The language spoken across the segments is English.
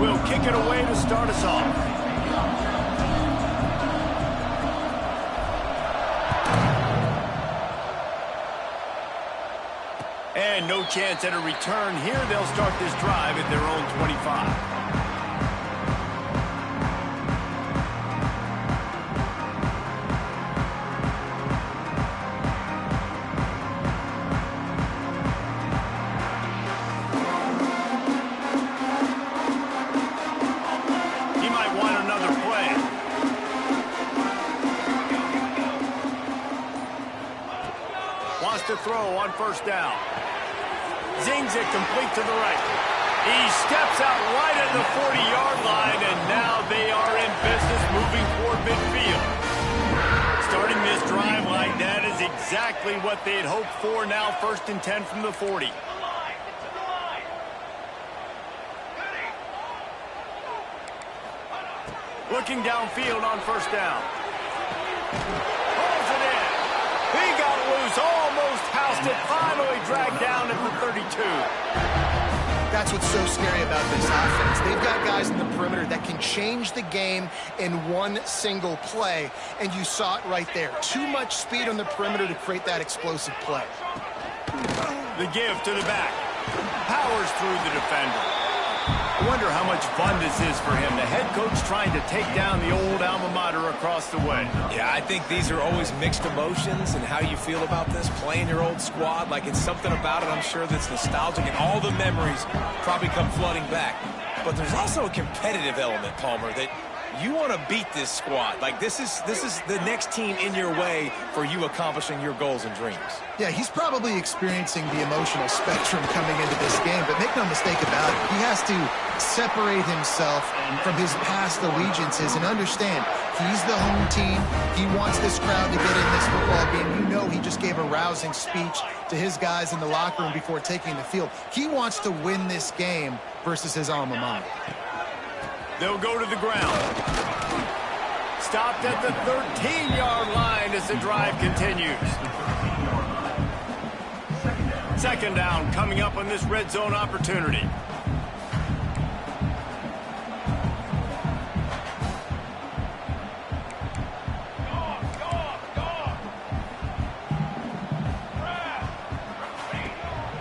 will kick it away to start us off. And no chance at a return here. They'll start this drive at their own 25. To throw on first down. Zings it complete to the right. He steps out right at the 40-yard line, and now they are in business moving toward midfield. Starting this drive like that is exactly what they had hoped for. Now 1st and 10 from the 40. Looking downfield on first down. Pulls it in. He got loose, almost housed it, finally dragged down at the 32. That's what's so scary about this offense. They've got guys in the perimeter that can change the game in one single play, and you saw it right there. Too much speed on the perimeter to create that explosive play. The give to the back. Powers through the defender. I wonder how much fun this is for him. The head coach trying to take down the old alma mater across the way. Yeah, I think these are always mixed emotions and how you feel about this, playing your old squad. Like, it's something about it, I'm sure, that's nostalgic, and all the memories probably come flooding back. But there's also a competitive element, Palmer, that you want to beat this squad. Like, this is the next team in your way for you accomplishing your goals and dreams. Yeah, he's probably experiencing the emotional spectrum coming into this game, but make no mistake about it, he has to separate himself from his past allegiances and understand he's the home team. He wants this crowd to get in this football game. You know, he just gave a rousing speech to his guys in the locker room before taking the field. He wants to win this game versus his alma mater. They'll go to the ground. Stopped at the 13-yard line as the drive continues. 2nd down coming up on this red zone opportunity.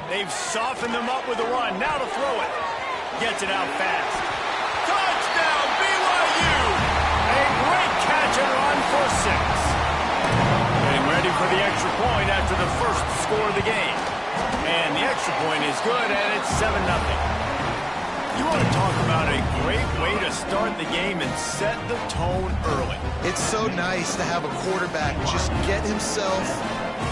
They've softened them up with a run. Now to throw it. Gets it out fast. Touchdown, BYU! A great catch and run for 6. Getting ready for the extra point after the first score of the game. And the extra point is good, and it's 7-0. You want to talk about a great way to start the game and set the tone early. It's so nice to have a quarterback just get himself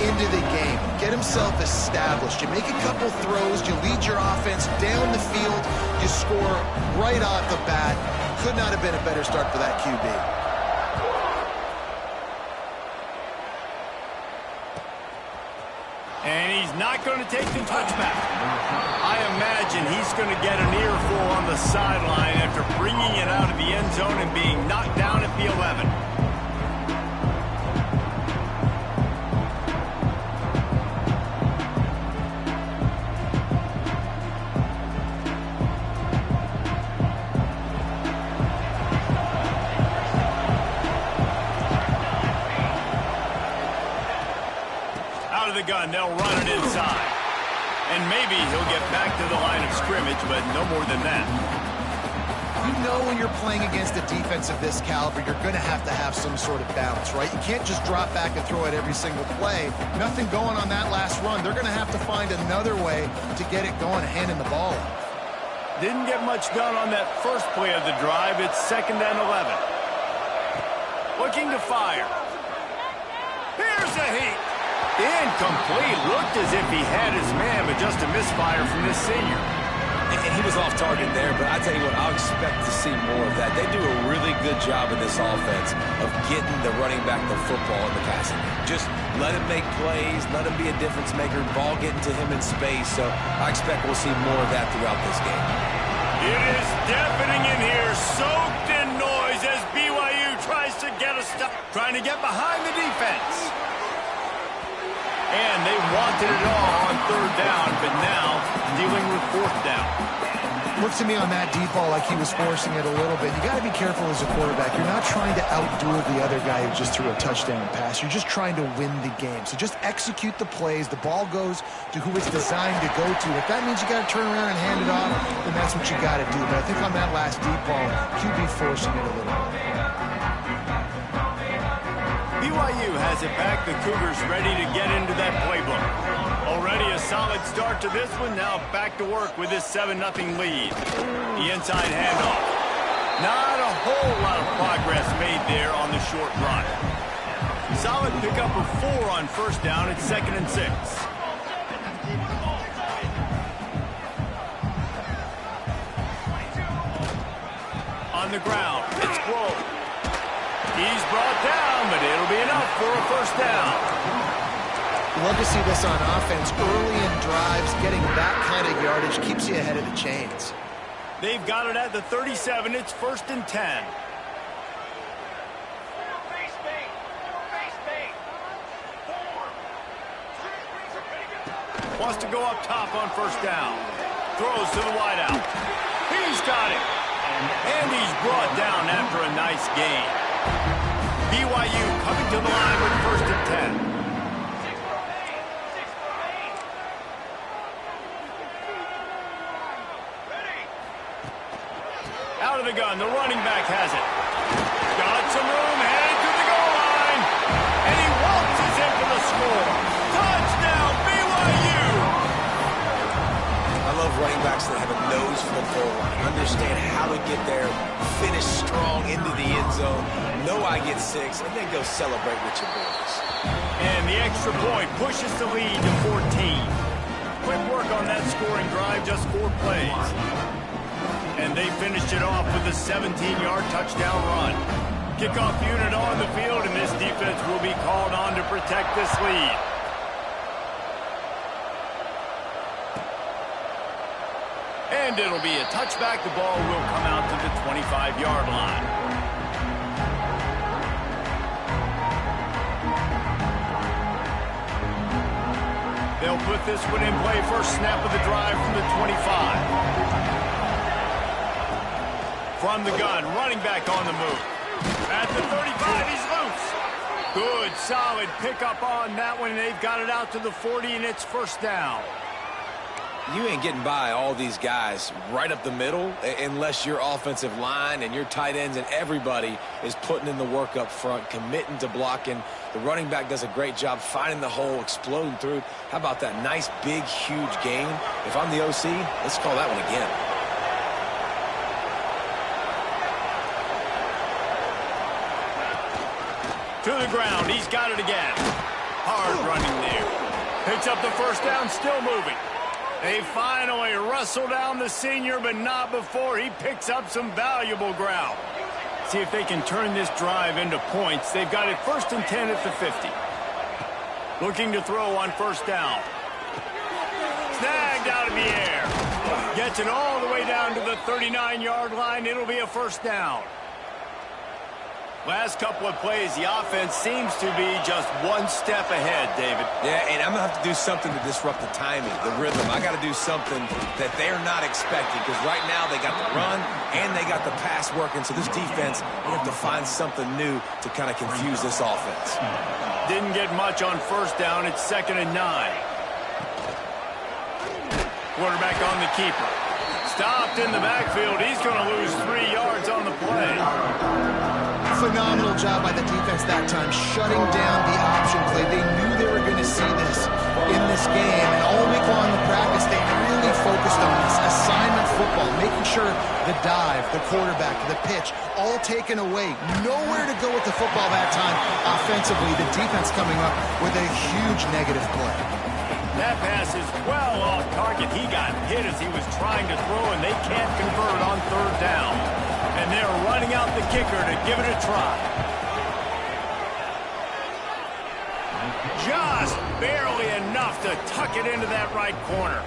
into the game, get himself established. You make a couple throws, you lead your offense down the field, you score right off the bat. Could not have been a better start for that QB. And he's not going to take the touchback. I imagine he's going to get an earful on the sideline after bringing it out of the end zone and being knocked down at the 11. The gun, they'll run it inside. And maybe he'll get back to the line of scrimmage, but no more than that. You know when you're playing against a defense of this caliber, you're going to have some sort of balance, right? You can't just drop back and throw it every single play. Nothing going on that last run. They're going to have to find another way to get it going, handing the ball off. Didn't get much done on that first play of the drive. It's 2nd and 11. Looking to fire. Here's a heat. Incomplete. Looked as if he had his man, but just a misfire from this senior. And he was off target there, but I tell you what, I'll expect to see more of that. They do a really good job in this offense of getting the running back the football in the passing game. Just let him make plays, let him be a difference maker, ball getting to him in space. So I expect we'll see more of that throughout this game. It is deafening in here, soaked in noise as BYU tries to get a stop, trying to get behind the defense. And they wanted it all on 3rd down, but now dealing with 4th down. Looked to me on that deep ball like he was forcing it a little bit. You got to be careful as a quarterback. You're not trying to outduel the other guy who just threw a touchdown pass. You're just trying to win the game. So just execute the plays. The ball goes to who it's designed to go to. If that means you got to turn around and hand it off, then that's what you got to do. But I think on that last deep ball, QB forcing it a little. BYU has it back. The Cougars ready to get into that playbook. Already a solid start to this one. Now back to work with this 7-0 lead. The inside handoff. Not a whole lot of progress made there on the short run. Solid pickup of 4 on first down. It's 2nd and 6. On the ground, it's Grove. He's brought down, but it'll be enough for a first down. Love to see this on offense. Early in drives, getting that kind of yardage keeps you ahead of the chains. They've got it at the 37. It's 1st and 10. Wants to go up top on first down. Throws to the wideout. He's got it. And he's brought down after a nice gain. BYU coming to the line with 1st and 10. Out of the gun, the running back has it. Got some room, headed to the goal line. And he waltzes in for the score. Touchdown, BYU! I love running backs that have a nose for the goal line. Understand how to get there, finish strong into the end zone, know I get 6, and then go celebrate with your boys. And the extra point pushes the lead to 14. Quick work on that scoring drive, just 4 plays. And they finished it off with a 17-yard touchdown run. Kickoff unit on the field, and this defense will be called on to protect this lead. And it'll be a touchback. The ball will come out to the 25-yard line. They'll put this one in play. First snap of the drive from the 25. From the gun, running back on the move. At the 35, he's loose. Good, solid pickup on that one. They've got it out to the 40, and it's first down. You ain't getting by all these guys right up the middle unless your offensive line and your tight ends and everybody is putting in the work up front, committing to blocking. The running back does a great job finding the hole, exploding through. How about that nice, big, huge gain? If I'm the OC, let's call that one again. To the ground, he's got it again. Hard running there. Picks up the first down, still moving. They finally wrestle down the senior, but not before he picks up some valuable ground. See if they can turn this drive into points. They've got it 1st and 10 at the 50. Looking to throw on first down. Snagged out of the air. Gets it all the way down to the 39-yard line. It'll be a first down. Last couple of plays, the offense seems to be just one step ahead, David. Yeah, and I'm going to have to do something to disrupt the timing, the rhythm. I got to do something that they're not expecting because right now they got the run and they got the pass working. So this defense, we have to find something new to kind of confuse this offense. Didn't get much on first down. It's 2nd and 9. Quarterback on the keeper. Stopped in the backfield. He's going to lose 3 yards on the play. Phenomenal job by the defense that time, shutting down the option play. They knew they were going to see this in this game, and all week long in practice, they really focused on this assignment football, making sure the dive, the quarterback, the pitch, all taken away. Nowhere to go with the football that time offensively. The defense coming up with a huge negative play. That pass is well off target. He got hit as he was trying to throw, and they can't convert on 3rd down. And they're running out the kicker to give it a try. Just barely enough to tuck it into that right corner.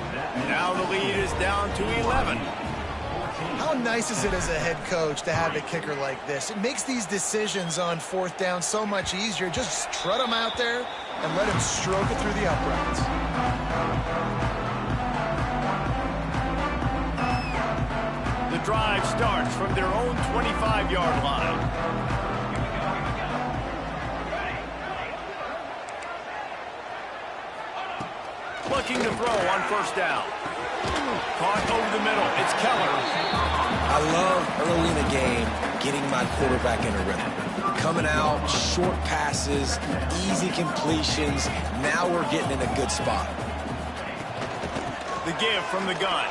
Now the lead is down to 11. How nice is it as a head coach to have a kicker like this? It makes these decisions on 4th down so much easier. Just strut him out there and let him stroke it through the uprights. drive starts from their own 25-yard line. Looking to throw on first down. Caught over the middle. It's Keller. I love early in the game getting my quarterback in a rhythm. Coming out, short passes, easy completions. Now we're getting in a good spot. The give from the gun.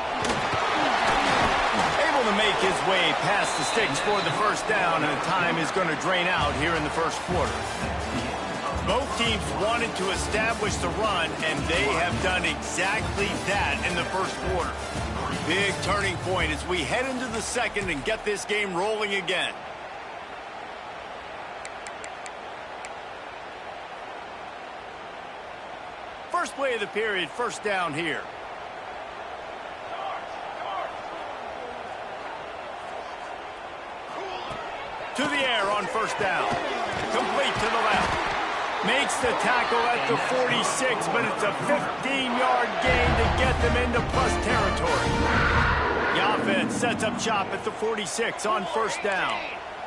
Able to make his way past the sticks for the first down, and the time is going to drain out here in the first quarter. Both teams wanted to establish the run, and they have done exactly that in the first quarter. Big turning point as we head into the second and get this game rolling again. First play of the period, first down here. To the air on first down. Complete to the left. Makes the tackle at the 46, but it's a 15-yard gain to get them into plus territory. The offense sets up shop at the 46 on first down.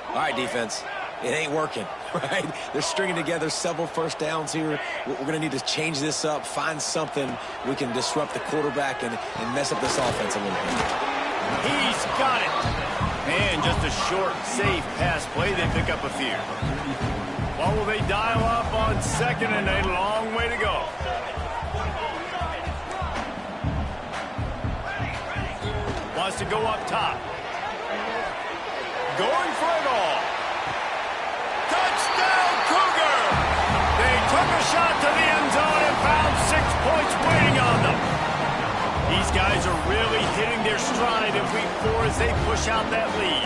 All right, defense. It ain't working, right? They're stringing together several first downs here. We're going to need to change this up, find something we can disrupt the quarterback and mess up this offense a little bit. He's got it. And just a short, safe pass play. They pick up a few. What will they dial up on second, and a long way to go? Wants to go up top. Going for it all. Touchdown, Cougar! They took a shot to the end zone and found 6 points waiting on them. These guys are really hitting their stride in week 4 as they push out that lead.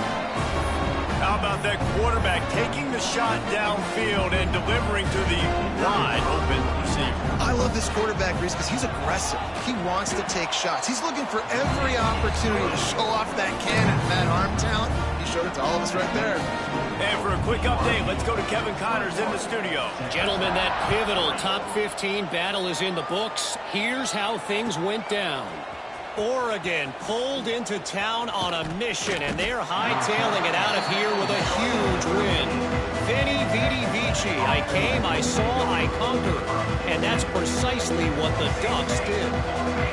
How about that quarterback taking the shot downfield and delivering to the wide open receiver? I love this quarterback, Reese, because he's aggressive. He wants to take shots. He's looking for every opportunity to show off that cannon, that arm talent. He showed it to all of us right there. And for a quick update, let's go to Kevin Connors in the studio. Gentlemen, that pivotal top 15 battle is in the books. Here's how things went down. Oregon pulled into town on a mission, and they're hightailing it out of here with a huge win. Veni, vidi, vici. I came, I saw, I conquered. And that's precisely what the Ducks did.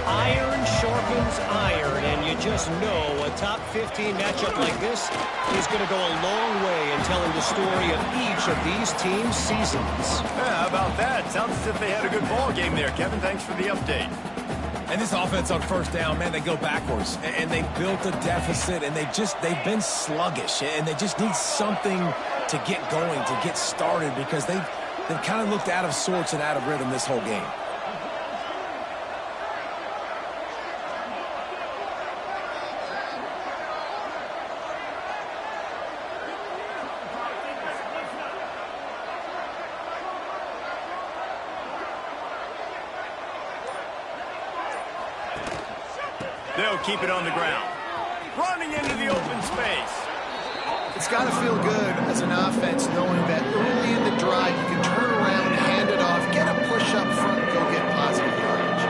Iron sharpens iron, and you just know a top 15 matchup like this is going to go a long way in telling the story of each of these teams' seasons. Yeah, how about that? Sounds as if they had a good ball game there. Kevin, thanks for the update. And this offense on first down, man, they go backwards. And they built a deficit, and they've been sluggish. And they just need something to get going, to get started, because they've kind of looked out of sorts and out of rhythm this whole game. They'll keep it on the ground. Running into the open space. It's got to feel good as an offense knowing that early in the drive you can turn around, hand it off, get a push up front, and go get positive yardage.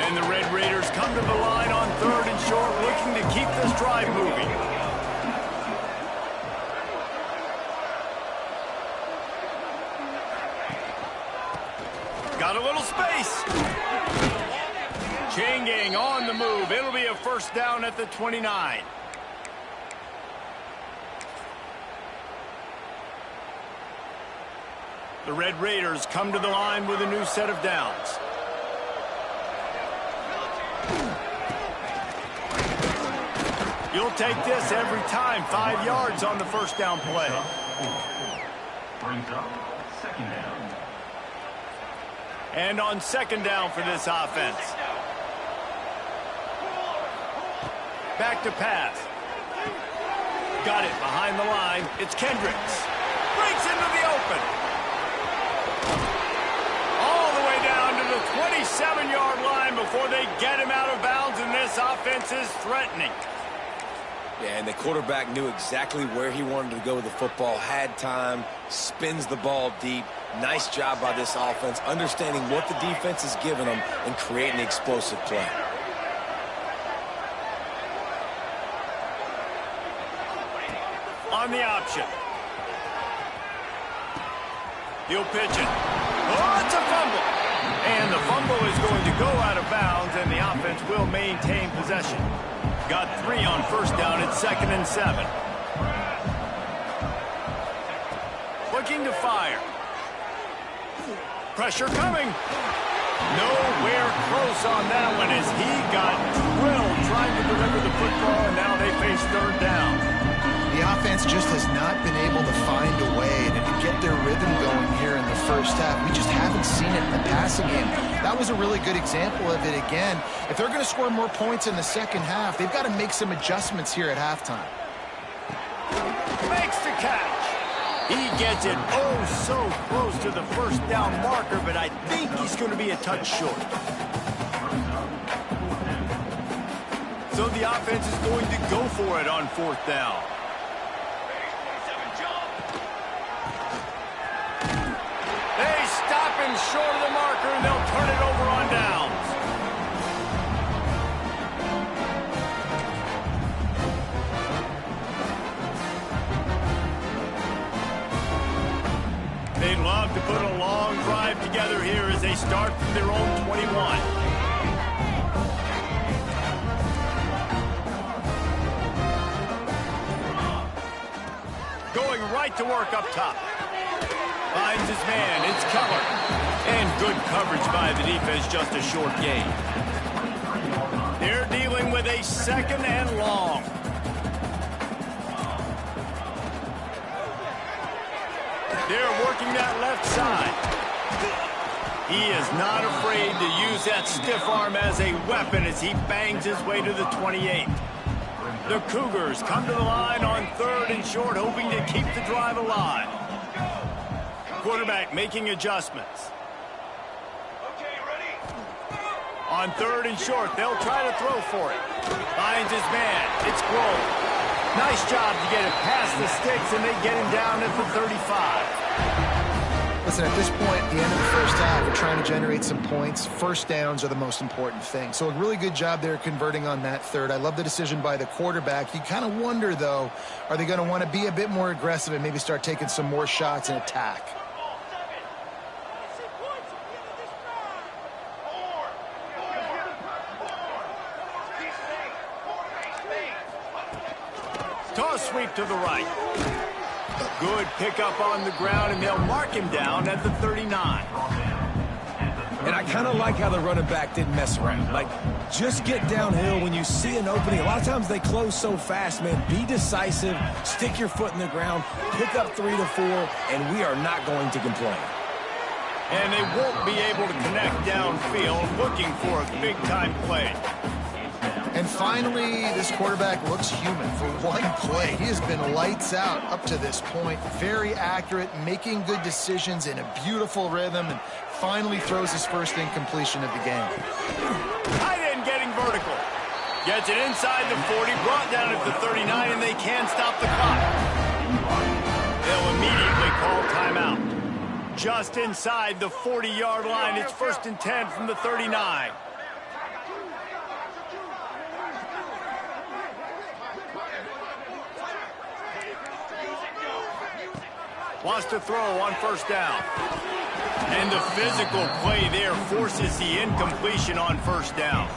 And the Red Raiders come to the line on third and short, looking to keep this drive moving. Got a little space. Changing on the move. It'll be a first down at the 29. The Red Raiders come to the line with a new set of downs. You'll take this every time. 5 yards on the first down play. Brings up second down. And on second down for this offense. Back to pass. Got it behind the line. It's Kendricks. Breaks into the open. All the way down to the 27-yard line before they get him out of bounds, and this offense is threatening. Yeah, and the quarterback knew exactly where he wanted to go with the football, had time, spins the ball deep. Nice job by this offense, understanding what the defense is giving them and creating the explosive play. run the option. He'll pitch it. Oh, it's a fumble. And the fumble is going to go out of bounds, and the offense will maintain possession. Got 3 on first down. It's 2nd and 7. Looking to fire. Pressure coming. Nowhere close on that one as he got drilled trying to deliver the football, and now they face 3rd down. The offense just has not been able to find a way to get their rhythm going here in the first half. We just haven't seen it in the passing game. That was a really good example of it again. If they're going to score more points in the second half, they've got to make some adjustments here at halftime. Makes the catch. He gets it oh so close to the first down marker, but I think he's going to be a touch short. So the offense is going to go for it on 4th down. They stop him short of the marker, and they'll turn it over on downs. They'd love to put a long drive together here as they start from their own 21. Going right to work up top. Finds his man. It's Keller. And good coverage by the defense, just a short gain. They're dealing with a 2nd and long. They're working that left side. He is not afraid to use that stiff arm as a weapon as he bangs his way to the 28. The Cougars come to the line on 3rd and short, hoping to keep the drive alive. Quarterback making adjustments. On 3rd and short, they'll try to throw for it. Finds his man. It's Grove. Nice job to get it past the sticks, and they get him down at the 35. Listen, at this point, the end of the first half, we're trying to generate some points. First downs are the most important thing. So a really good job there converting on that 3rd. I love the decision by the quarterback. You kind of wonder, though, are they going to want to be a bit more aggressive and maybe start taking some more shots and attack? Toss sweep to the right. Good pickup on the ground, and they'll mark him down at the 39. And I kind of like how the running back didn't mess around. Like, just get downhill when you see an opening. A lot of times they close so fast, man. Be decisive, stick your foot in the ground, pick up 3 to 4, and we are not going to complain. And they won't be able to connect downfield, looking for a big-time play. And finally, this quarterback looks human for one play. He has been lights out up to this point. Very accurate, making good decisions in a beautiful rhythm, and finally throws his first incompletion of the game. Tight end getting vertical. Gets it inside the 40, brought down at the 39, and they can't stop the clock. They'll immediately call timeout. Just inside the 40-yard line, it's 1st and 10 from the 39. Wants to throw on 1st down. And the physical play there forces the incompletion on 1st down.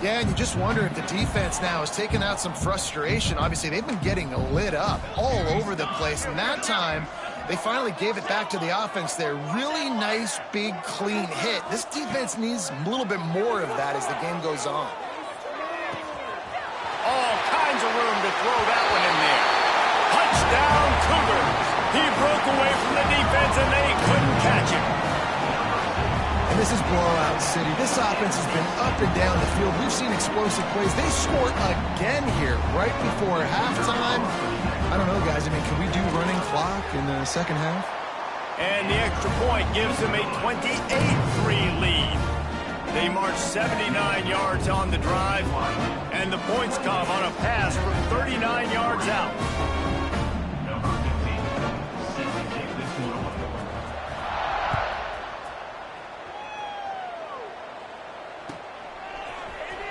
Yeah, and you just wonder if the defense now has taken out some frustration. Obviously, they've been getting lit up all over the place. And that time, they finally gave it back to the offense there. Really nice, big, clean hit. This defense needs a little bit more of that as the game goes on. All kinds of room to throw that one in there. Touchdown, Cougars. He broke away from the defense, and they couldn't catch him. And this is blowout city. This offense has been up and down the field. We've seen explosive plays. They scored again here right before halftime. I don't know, guys. I mean, can we do running clock in the second half? And the extra point gives them a 28-3 lead. They march 79 yards on the drive, and the points come on a pass from 39 yards out.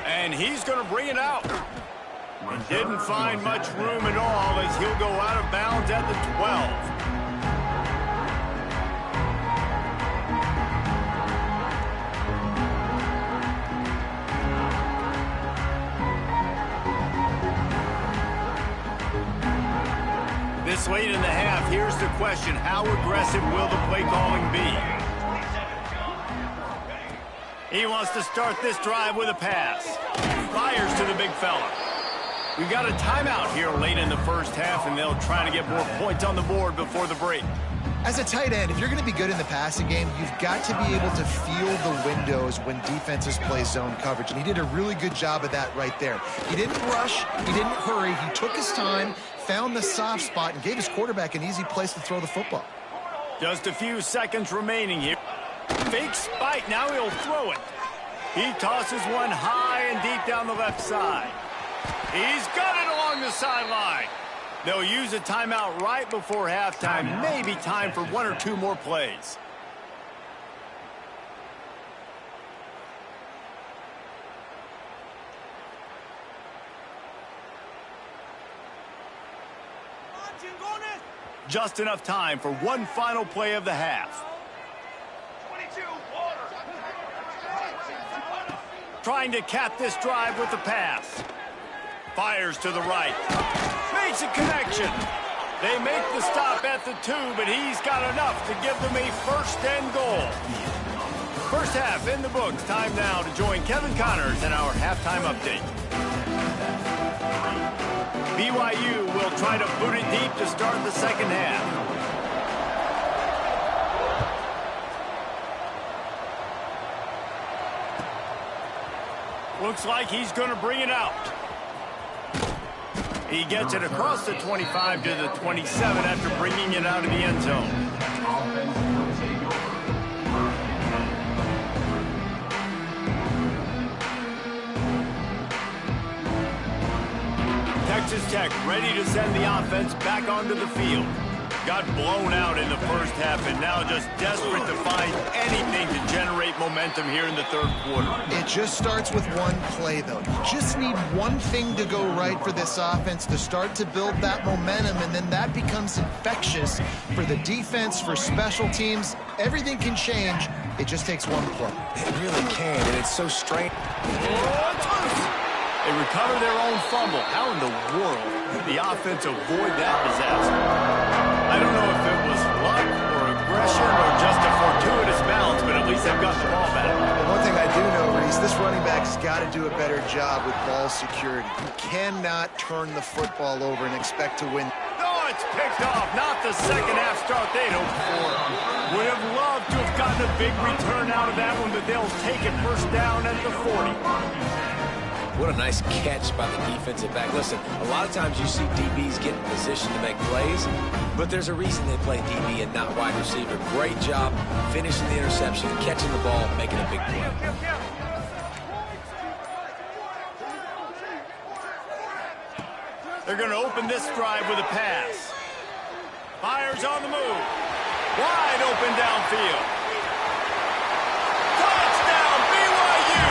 And he's going to bring it out. Didn't find much room at all as he'll go out of bounds at the 12. This late in the half, here's the question: how aggressive will the play calling be? He wants to start this drive with a pass. Fires to the big fella. We've got a timeout here late in the first half, and they'll try to get more points on the board before the break. As a tight end, if you're going to be good in the passing game, you've got to be able to feel the windows when defenses play zone coverage, and he did a really good job of that right there. He didn't rush, he didn't hurry, he took his time, found the soft spot, and gave his quarterback an easy place to throw the football. Just a few seconds remaining here. Fake spike, now he'll throw it. He tosses one high and deep down the left side. He's got it along the sideline. They'll use a timeout right before halftime. Maybe time for one or two more plays. Just enough time for one final play of the half. Trying to cap this drive with the pass. Fires to the right. Makes a connection. They make the stop at the 2, but he's got enough to give them a first and goal. First half in the books. Time now to join Kevin Connors in our halftime update. BYU will try to boot it deep to start the second half. Looks like he's going to bring it out. He gets it across the 25 to the 27 after bringing it out of the end zone. Texas Tech ready to send the offense back onto the field. Got blown out in the first half and now just desperate to find anything to generate momentum here in the third quarter. It just starts with one play, though. You just need one thing to go right for this offense to start to build that momentum, and then that becomes infectious for the defense, for special teams. Everything can change. It just takes one play. It really can, and it's so strange. They recover their own fumble. How in the world did the offense avoid that disaster? I don't know if it was luck or aggression or just a fortuitous bounce, but at least they've got the ball back. One thing I do know, Reese, this running back's got to do a better job with ball security. You cannot turn the football over and expect to win. Oh, it's picked off. Not the second half start they'd hoped for. Would have loved to have gotten a big return out of that one, but they'll take it first down at the 40. What a nice catch by the defensive back. Listen, a lot of times you see DBs get in position to make plays, but there's a reason they play DB and not wide receiver. Great job finishing the interception, catching the ball, making a big play. They're going to open this drive with a pass. Fires on the move. Wide open downfield. Touchdown, BYU!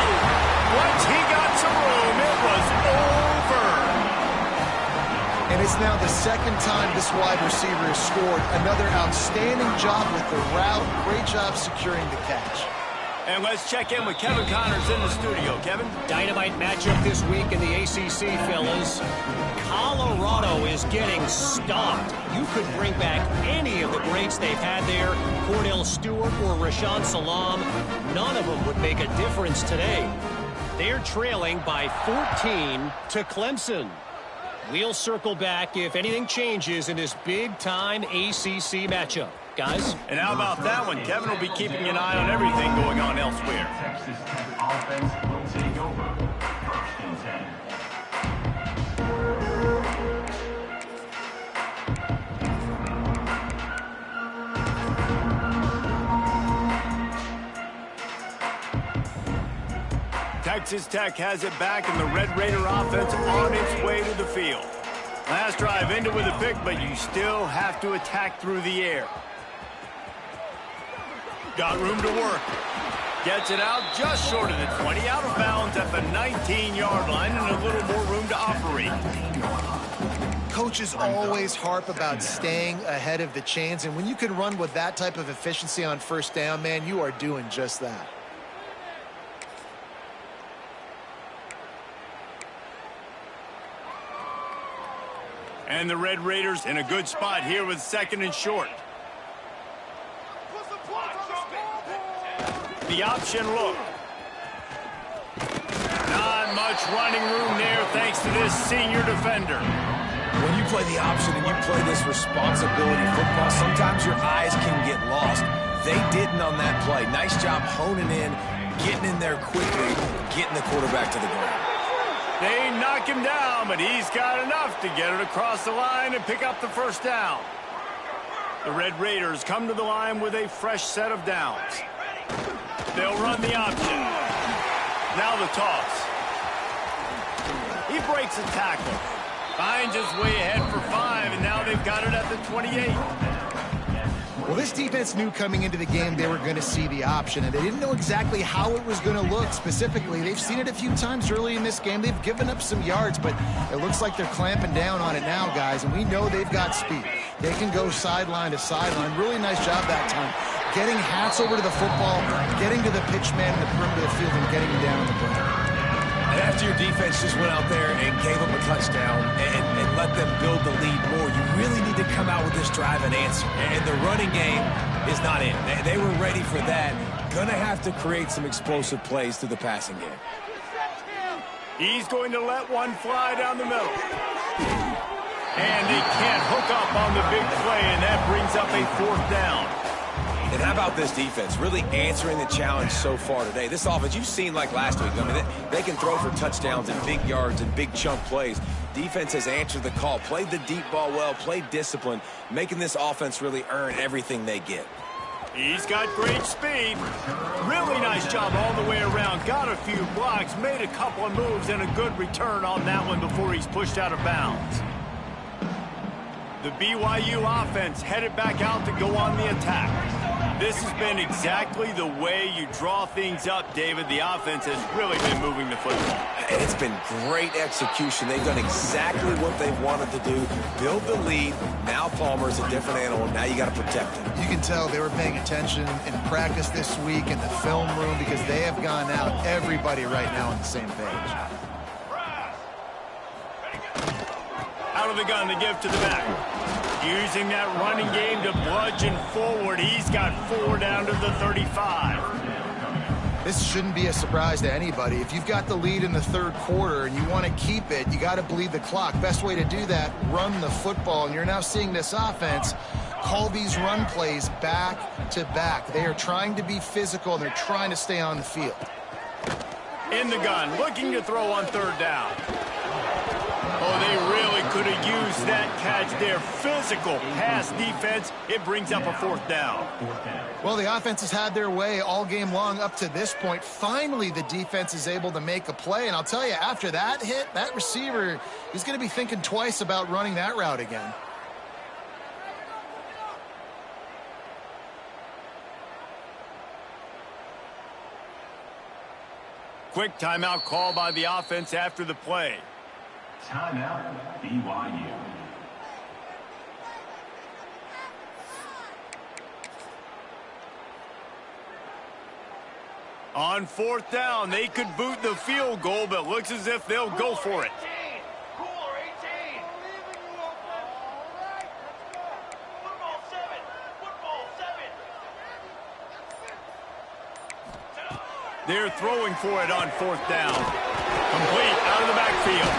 Once he got some room, it was over. And it's now the second time this wide receiver has scored. Another outstanding job with the route. Great job securing the catch. And let's check in with Kevin Connors in the studio. Kevin? Dynamite matchup this week in the ACC, fellas. Colorado is getting stomped. You could bring back any of the greats they've had there, Cordell Stewart or Rashaan Salam. None of them would make a difference today. They're trailing by 14 to Clemson. We'll circle back if anything changes in this big-time ACC matchup. Guys? And how about that one? Kevin will be keeping an eye on everything going on elsewhere. Texas Tech offense will take over. First and 10. Texas Tech has it back, and the Red Raider offense on its way to the field. Last drive ended with a pick, but you still have to attack through the air. Got room to work. Gets it out just short of the 20, out of bounds at the 19-yard line, and a little more room to operate. Coaches always harp about staying ahead of the chains, and when you can run with that type of efficiency on first down, man, you are doing just that. And the Red Raiders in a good spot here with 2nd and short. The option look. Not much running room there thanks to this senior defender. When you play the option and you play this responsibility football, sometimes your eyes can get lost. They didn't on that play. Nice job honing in, getting in there quickly, getting the quarterback to the ground. They knock him down, but he's got enough to get it across the line and pick up the first down. The Red Raiders come to the line with a fresh set of downs. They'll run the option. Now the toss. He breaks a tackle. Finds his way ahead for 5, and now they've got it at the 28. Well, this defense knew coming into the game they were going to see the option, and they didn't know exactly how it was going to look specifically. They've seen it a few times early in this game. They've given up some yards, but it looks like they're clamping down on it now, guys, and we know they've got speed. They can go sideline to sideline. Really nice job that time. Getting hats over to the football, getting to the pitch man in the perimeter of the field, and getting him down on the ground. And after your defense just went out there and gave them a touchdown and let them build the lead more, you really need to come out with this drive and answer. And the running game is not in. They were ready for that. Going to have to create some explosive plays through the passing game. He's going to let one fly down the middle. And he can't hook up on the big play, and that brings up a 4th down. And how about this defense really answering the challenge so far today? This offense, you've seen like last week. I mean, they can throw for touchdowns and big yards and big chunk plays. Defense has answered the call, played the deep ball well, played discipline, making this offense really earn everything they get. He's got great speed. Really nice job all the way around. Got a few blocks, made a couple of moves, and a good return on that one before he's pushed out of bounds. The BYU offense headed back out to go on the attack. This has been exactly the way you draw things up, David. The offense has really been moving the football. It's been great execution. They've done exactly what they've wanted to do. Build the lead. Now Palmer's a different animal. Now you got to protect him. You can tell they were paying attention in practice this week in the film room because they have gone out, everybody right now on the same page. Out of the gun to give to the back. Using that running game to bludgeon forward. He's got 4 down to the 35. This shouldn't be a surprise to anybody. If you've got the lead in the 3rd quarter and you want to keep it, you got to bleed the clock. Best way to do that, run the football. And you're now seeing this offense call these run plays back to back. They are trying to be physical. They're trying to stay on the field. In the gun, looking to throw on 3rd down. Oh, they really could have used that catch there. Physical pass defense. It brings up a 4th down. Well, the offense has had their way all game long up to this point. Finally, the defense is able to make a play. And I'll tell you, after that hit, that receiver, he's going to be thinking twice about running that route again. Quick timeout call by the offense after the play. Timeout, BYU. On 4th down, they could boot the field goal, but looks as if they'll go for it. They're throwing for it on 4th down. Complete out of the backfield.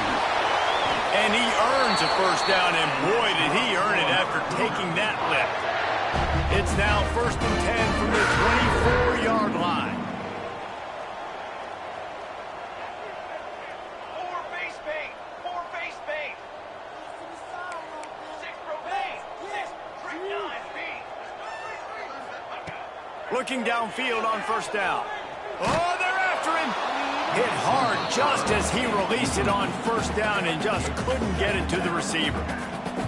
And he earns a 1st down, and boy, did he earn it after taking that lift. It's now 1st and 10 from the 24-yard line. 4 base bait, 4 base bait. 6 pro base, 6 trick 9 speed. Looking downfield on 1st down. Oh, they're after him. Hit hard just as he released it on 1st down and just couldn't get it to the receiver.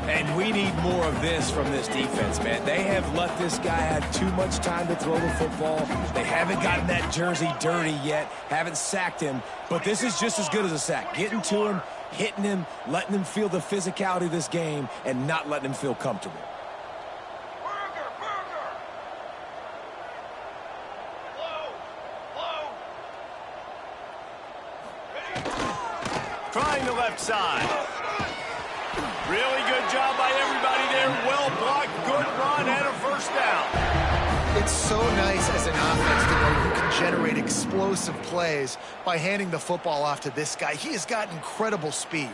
And we need more of this from this defense, man. They have let this guy have too much time to throw the football. They haven't gotten that jersey dirty yet, haven't sacked him. But this is just as good as a sack. Getting to him, hitting him, letting him feel the physicality of this game, and not letting him feel comfortable. Trying the left side. Really good job by everybody there. Well blocked, good run, and a first down. It's so nice as an offense to know you can generate explosive plays by handing the football off to this guy. He has got incredible speed.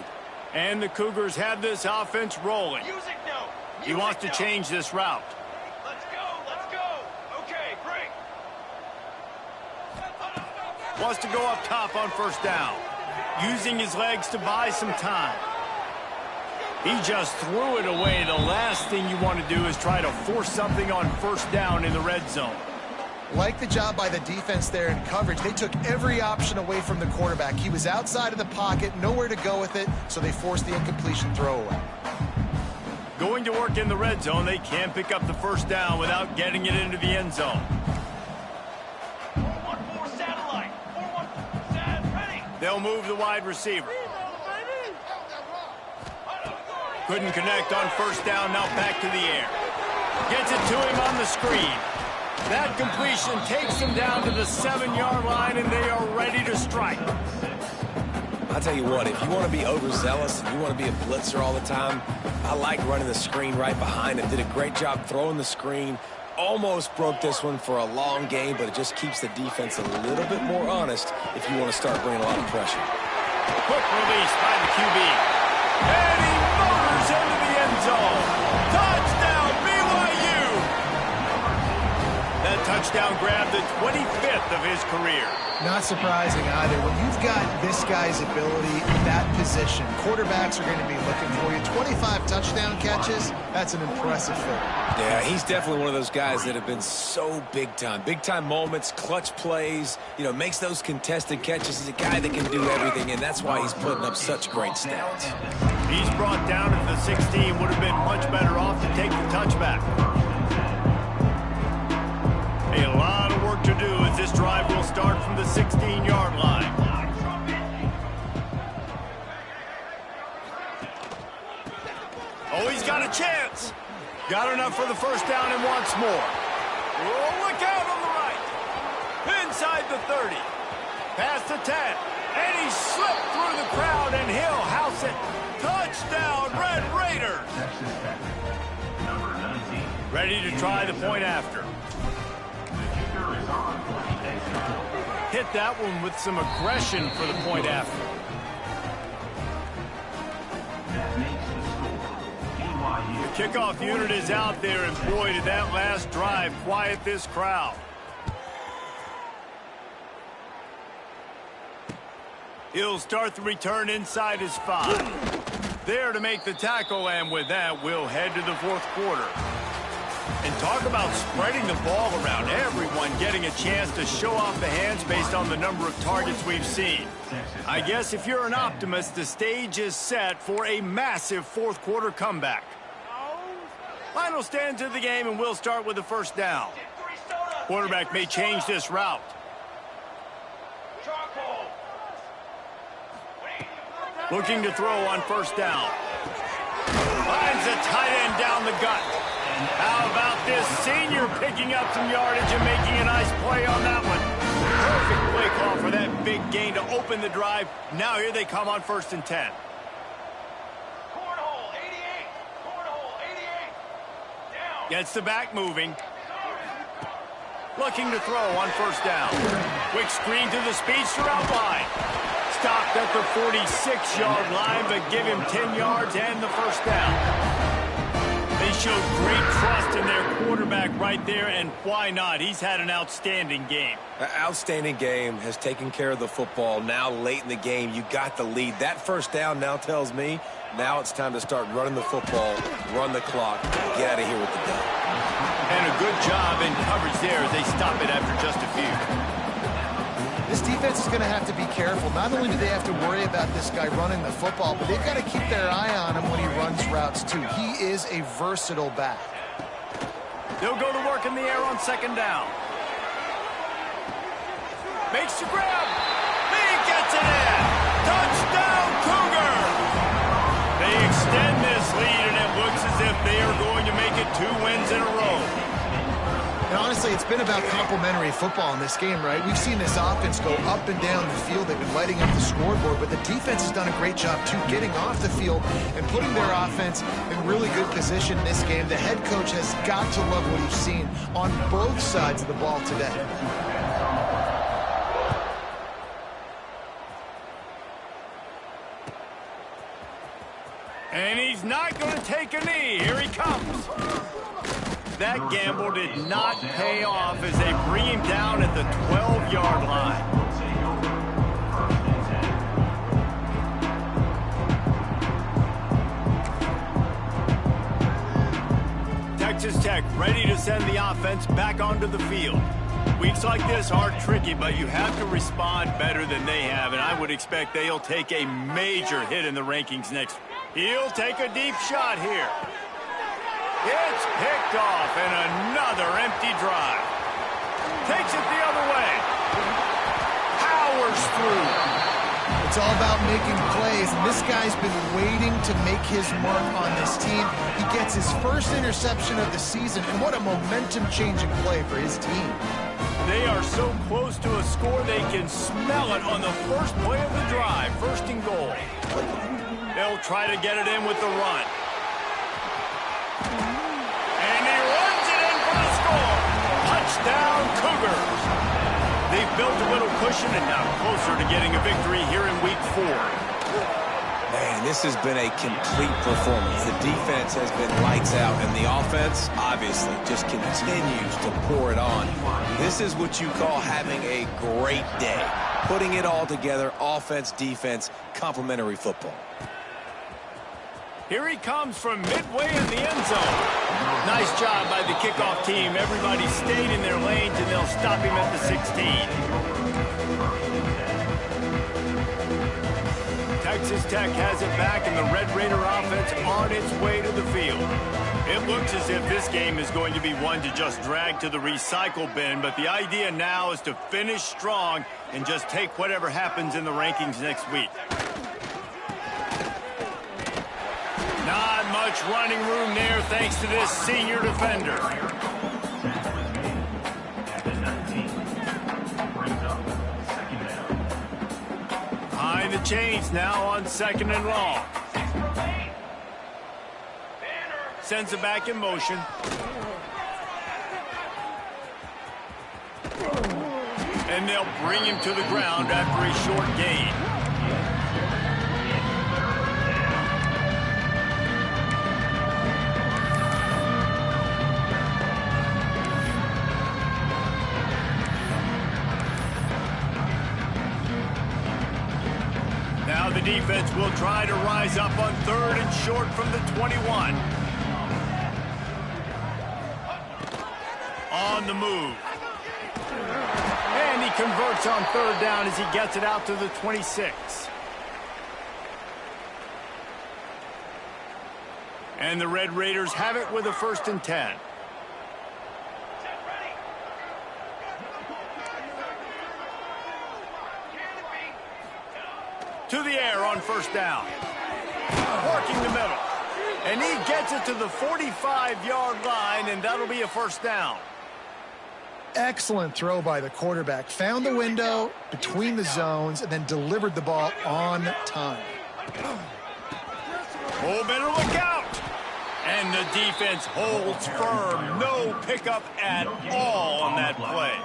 And the Cougars have this offense rolling. Music note. He wants to change this route. Let's go, let's go. Okay, break. Wants to go up top on first down. Using his legs to buy some time. He just threw it away. The last thing you want to do is try to force something on first down in the red zone. Like the job by the defense there in coverage. They took every option away from the quarterback. He was outside of the pocket, nowhere to go with it, so they forced the incompletion throwaway. Going to work in the red zone, they can't pick up the first down without getting it into the end zone. 4-1-4 satellite. 4-1 sat ready. They'll move the wide receiver. Couldn't connect on first down, now back to the air. Gets it to him on the screen. That completion takes him down to the 7-yard line, and they are ready to strike. I'll tell you what, if you want to be overzealous and you want to be a blitzer all the time, I like running the screen right behind him. Did a great job throwing the screen. Almost broke this one for a long game, but it just keeps the defense a little bit more honest if you want to start bringing a lot of pressure. Quick release by the QB. And he motors into the end zone. Touchdown, BYU! That touchdown grabbed the 25th of his career. Not surprising either. When you've got this guy's ability in that position, quarterbacks are going to be looking for you. 25 touchdown catches, that's an impressive feat. Yeah, he's definitely one of those guys that have been so big time. Big time moments, clutch plays, you know, makes those contested catches. He's a guy that can do everything, and that's why he's putting up such great stats. He's brought down at the 16. Would have been much better off to take the touchback. A lot of work to do as this drive will start from the 16-yard line. Oh, he's got a chance. Got enough for the first down and wants more. Oh, look out on the right. Inside the 30. Past the 10. And he slipped through the crowd, and he'll house it. Touchdown, Red Raiders. Number 19. Ready to try the point after. Hit that one with some aggression for the point after. That makes the score. BYU. Kickoff unit is out there, and boy, did that last drive quiet this crowd. He'll start the return inside his 5. There to make the tackle, and with that, we'll head to the fourth quarter. And talk about spreading the ball around. Everyone getting a chance to show off the hands based on the number of targets we've seen. I guess if you're an optimist, the stage is set for a massive fourth quarter comeback. Final stands of the game, and we'll start with the first down. Quarterback may change this route. Looking to throw on first down. Finds a tight end down the gut. How about this senior picking up some yardage and making a nice play on that one? Perfect play call for that big gain to open the drive. Now here they come on 1st and 10. Cornhole 88. Cornhole 88. Down. Gets the back moving. Looking to throw on first down. Quick screen to the speedster out wide. Stopped at the 46-yard line, but give him 10 yards and the first down. They showed great trust in their quarterback right there, and why not? He's had an outstanding game. An outstanding game, has taken care of the football. Now late in the game, you got the lead. That first down now tells me now it's time to start running the football, run the clock, get out of here with the dub. And a good job in coverage there as they stop it after just a few. This defense is going to have to be careful. Not only do they have to worry about this guy running the football, but they've got to keep their eye on him when he runs routes too. He is a versatile back. They'll go to work in the air on second down. Makes the grab. He gets it in. Touchdown, Cougars! They extend this lead, and it looks as if they are going to make it 2 wins in a row. And honestly, it's been about complementary football in this game, right? We've seen this offense go up and down the field. They've been lighting up the scoreboard, but the defense has done a great job, too, getting off the field and putting their offense in really good position in this game. The head coach has got to love what he's seen on both sides of the ball today. And he's not going to take a knee. Here he comes. That gamble did not pay off as they bring him down at the 12-yard line. Texas Tech ready to send the offense back onto the field. Weeks like this are tricky, but you have to respond better than they have, and I would expect they'll take a major hit in the rankings next. He'll take a deep shot here. It's picked off, and another empty drive. Takes it the other way. Powers through. It's all about making plays, and this guy's been waiting to make his mark on this team. He gets his first interception of the season, and what a momentum-changing play for his team. They are so close to a score, they can smell it on the first play of the drive. First and goal. They'll try to get it in with the run. And he runs it in for the score. Touchdown, Cougars. They've built a little cushion and now closer to getting a victory here in Week 4. Man, this has been a complete performance. The defense has been lights out, and the offense, obviously, just continues to pour it on. This is what you call having a great day. Putting it all together, offense, defense, complementary football. Here he comes from midway in the end zone. Nice job by the kickoff team. Everybody stayed in their lanes, and they'll stop him at the 16. Texas Tech has it back, and the Red Raider offense on its way to the field. It looks as if this game is going to be one to just drag to the recycle bin, but the idea now is to finish strong and just take whatever happens in the rankings next week. Not much running room there thanks to this senior defender. Behind the chains now on second and long. Sends it back in motion. And they'll bring him to the ground after a short gain. Now the defense will try to rise up on third and short from the 21. On the move. And he converts on third down as he gets it out to the 26. And the Red Raiders have it with a 1st and 10. To the air on 1st down. Working the middle. And he gets it to the 45-yard line, and that'll be a 1st down. Excellent throw by the quarterback. Found the window between the zones and then delivered the ball on time. Oh, better look out. And the defense holds firm. No pickup at all on that play.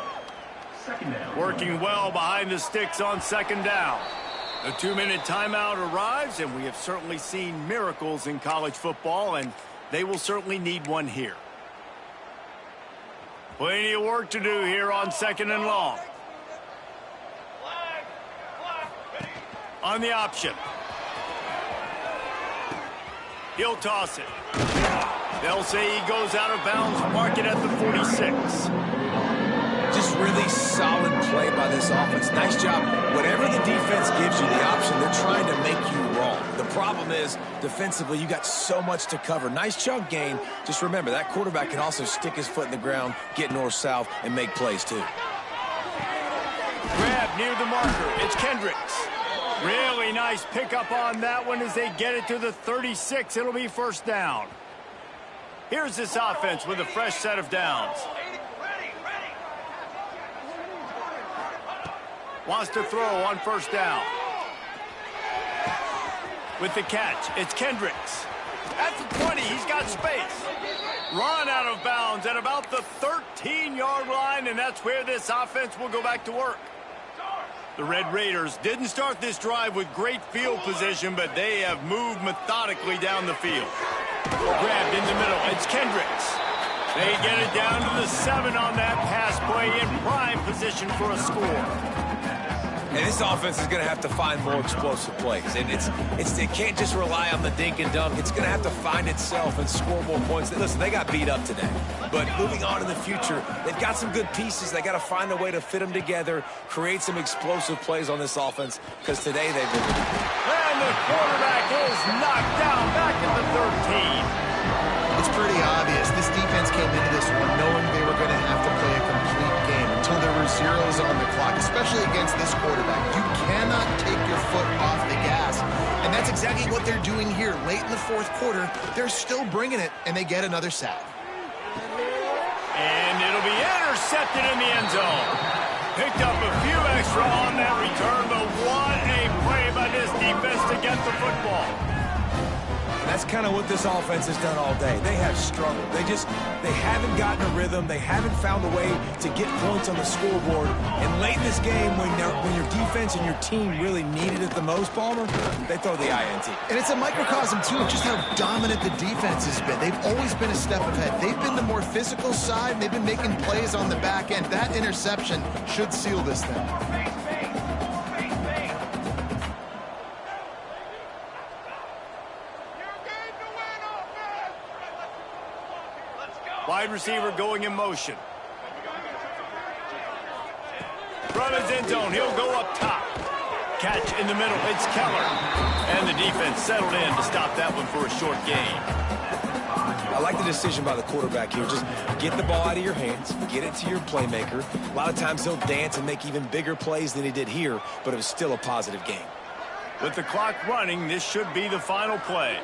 Working well behind the sticks on 2nd down. The 2-minute timeout arrives, and we have certainly seen miracles in college football, and they will certainly need one here. Plenty of work to do here on 2nd and long. On the option. He'll toss it. They'll say he goes out of bounds, mark it at the 46. Just really solid play by by this offense. Nice job. Whatever the defense gives you the option, they're trying to make you wrong. The problem is, defensively, you got so much to cover. Nice chunk gain. Just remember, that quarterback can also stick his foot in the ground, get north-south, and make plays, too. Grab near the marker. It's Kendricks. Really nice pickup on that one as they get it to the 36. It'll be first down. Here's this offense with a fresh set of downs. Wants to throw on first down. With the catch, it's Kendricks. At the 20, he's got space. Run out of bounds at about the 13-yard line, and that's where this offense will go back to work. The Red Raiders didn't start this drive with great field position, but they have moved methodically down the field. Grabbed in the middle, it's Kendricks. They get it down to the 7 on that pass play in prime position for a score. And this offense is going to have to find more explosive plays. And it can't just rely on the dink and dunk. It's going to have to find itself and score more points. Listen, they got beat up today. But moving on in the future, they've got some good pieces. They got to find a way to fit them together, create some explosive plays on this offense, because today they've been... And the quarterback is knocked down back at the 13. It's pretty obvious. This defense came into this one knowing they were going to have to play a complete game until there were zeros on the clock, especially against this quarterback. You cannot take your foot off the gas, and that's exactly what they're doing here. Late in the fourth quarter, they're still bringing it, and they get another sack. And it'll be intercepted in the end zone. Picked up a few extra on that return, but what a play by this defense to get the football. That's kind of what this offense has done all day. They have struggled. They haven't gotten a rhythm. They haven't found a way to get points on the scoreboard. And late in this game, when your defense and your team really needed it the most, Palmer, they throw the INT. And it's a microcosm, too, of just how dominant the defense has been. They've always been a step ahead. They've been the more physical side, and they've been making plays on the back end. That interception should seal this thing. Wide receiver going in motion. From his end zone, he'll go up top. Catch in the middle, it's Keller. And the defense settled in to stop that one for a short gain. I like the decision by the quarterback here. Just get the ball out of your hands, get it to your playmaker. A lot of times he'll dance and make even bigger plays than he did here, but it was still a positive game. With the clock running, this should be the final play.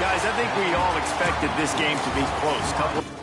Guys, I think we all expected this game to be close.